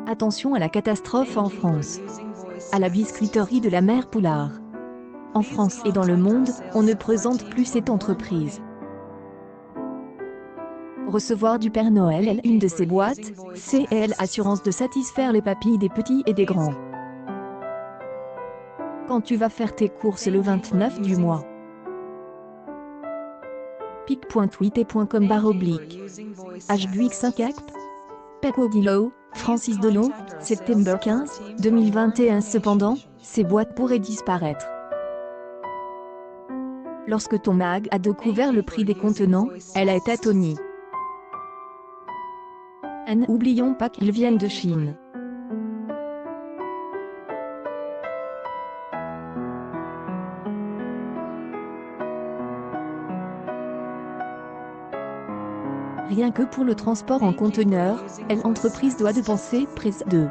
Attention à la catastrophe en France. À la biscuiterie de la mère Poulard. En France et dans le monde, on ne présente plus cette entreprise. Recevoir du Père Noël est une de ces boîtes, CL Assurance de satisfaire les papilles des petits et des grands. Quand tu vas faire tes courses le 29 du mois. pic.tweet.com/. Hbuix 5 actes. Pecodilo, Francis Delon, septembre 15, 2021. Cependant, ces boîtes pourraient disparaître. Lorsque ton mag a découvert le prix des contenants, elle a été atonie. N'oublions pas qu'ils viennent de Chine. Rien que pour le transport en conteneur, l'entreprise doit dépenser près de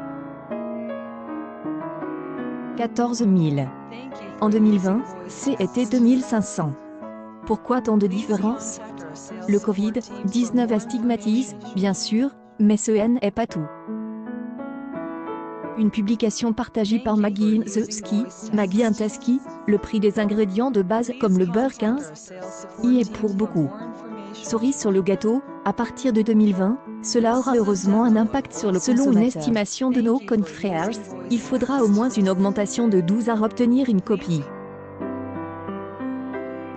14 000. En 2020, c'était 2 500. Pourquoi tant de différence? Le Covid-19 stigmatise, bien sûr, mais ce n'est pas tout. Une publication partagée par Maggie Inteski, le prix des ingrédients de base comme le beurre 15 y est pour beaucoup. Cerise sur le gâteau, à partir de 2020, cela aura heureusement un impact sur le consommateur. Selon une estimation de nos confrères, il faudra au moins une augmentation de 12 à obtenir une copie.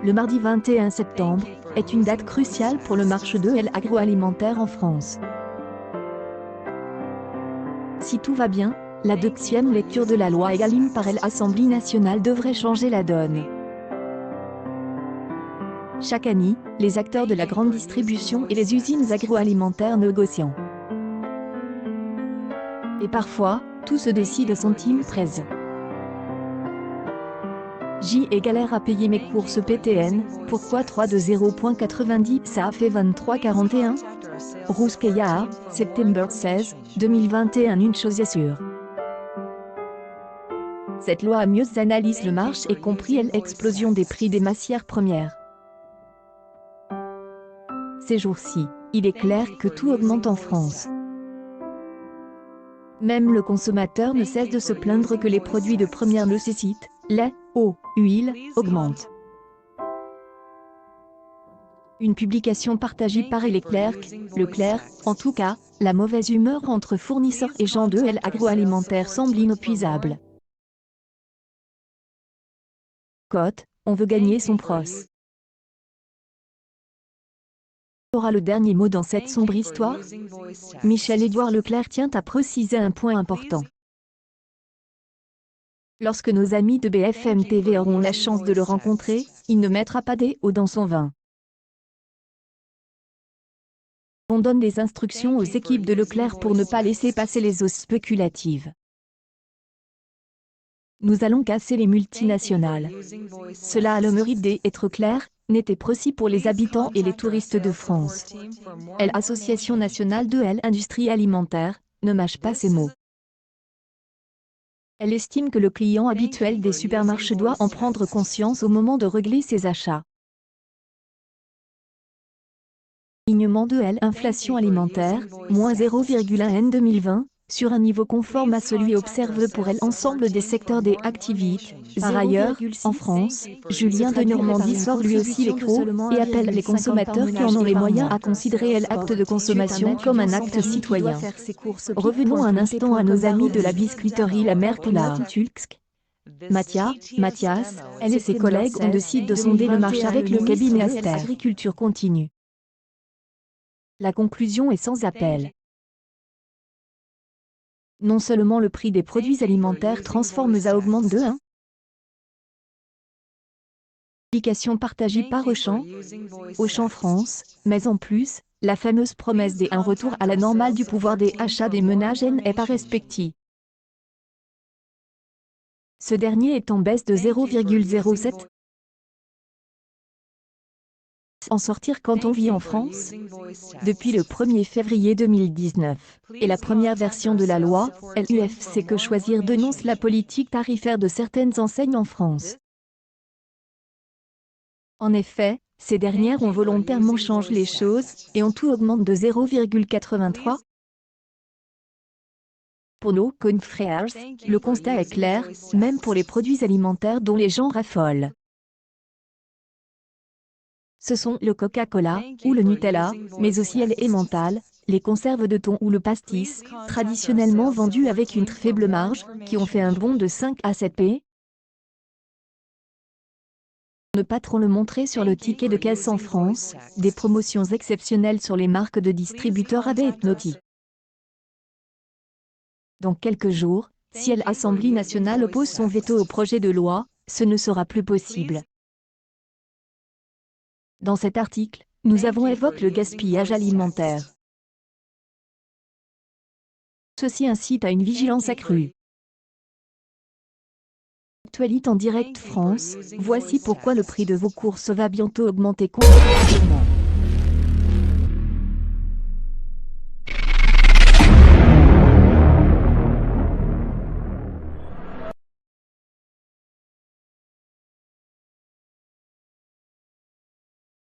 Le mardi 21 septembre est une date cruciale pour le marché de l'agroalimentaire en France. Si tout va bien, la 2e lecture de la loi Egalim par l'Assemblée nationale devrait changer la donne. Chaque année, les acteurs de la grande distribution et les usines agroalimentaires négocient. Et parfois, tout se décide au centime près. J'ai galère à payer mes courses PTN, pourquoi 3 de 0,90 ça a fait 23,41? Rouskaya, septembre 16, 2021. Une chose est sûre. Cette loi a mieux analyse le marché et compris l'explosion des prix des matières premières. Ces jours-ci, il est clair que tout augmente en France. Même le consommateur ne cesse de se plaindre que les produits de première nécessité, lait, eau, huile, augmentent. Une publication partagée par Leclerc, en tout cas, la mauvaise humeur entre fournisseurs et gens de l'agroalimentaire semble inépuisable. Cote, on veut gagner son pros. Aura le dernier mot dans cette sombre histoire? Michel-Édouard Leclerc tient à préciser un point important. Lorsque nos amis de BFM TV auront la chance de le rencontrer, il ne mettra pas d'eau dans son vin. On donne des instructions aux équipes de Leclerc pour ne pas laisser passer les oses spéculatives. Nous allons casser les multinationales. Cela a le mérite d'être clair, net et précis pour les habitants et les touristes de France. L'Association nationale de l'industrie alimentaire ne mâche pas ses mots. Elle estime que le client habituel des supermarchés doit en prendre conscience au moment de régler ses achats. Alignement de l'inflation alimentaire, moins 0,1 en 2020, sur un niveau conforme à celui observé pour l'ensemble des secteurs des activités. Par ailleurs, en France, Julien de Normandie sort lui aussi les crocs et appelle les consommateurs qui en ont les moyens à considérer l'acte de consommation comme un acte citoyen. Revenons un instant à nos amis de la biscuiterie La Mère Poulard. Mathias, elle et ses collègues ont décidé de sonder le marché avec le cabinet Aster. Agriculture continue. La conclusion est sans appel. Non seulement le prix des produits alimentaires transformés à augmente de 1. Publication partagée par Auchan France, mais en plus, la fameuse promesse d'un retour à la normale du pouvoir des achats des ménages n'est pas respectée. Ce dernier est en baisse de 0,07. En sortir quand on vit en France? Depuis le 1er février 2019, et la première version de la loi, l'UFC Que Choisir dénonce la politique tarifaire de certaines enseignes en France. En effet, ces dernières ont volontairement changé les choses, et en tout augmente de 0,83. Pour nos confrères, le constat est clair, même pour les produits alimentaires dont les gens raffolent. Ce sont le Coca-Cola, ou le Nutella, mais aussi les Emmental, les conserves de thon ou le pastis, traditionnellement vendus avec une très faible marge, qui ont fait un bond de 5 à 7 p. Ne pas trop le montrer sur le ticket de caisse en France, des promotions exceptionnelles sur les marques de distributeurs avaient été notées. Dans quelques jours, si l'Assemblée nationale oppose son veto au projet de loi, ce ne sera plus possible. Dans cet article, nous avons évoqué le gaspillage alimentaire. Ceci incite à une vigilance accrue. Actualité en direct France, voici pourquoi le prix de vos courses va bientôt augmenter considérablement.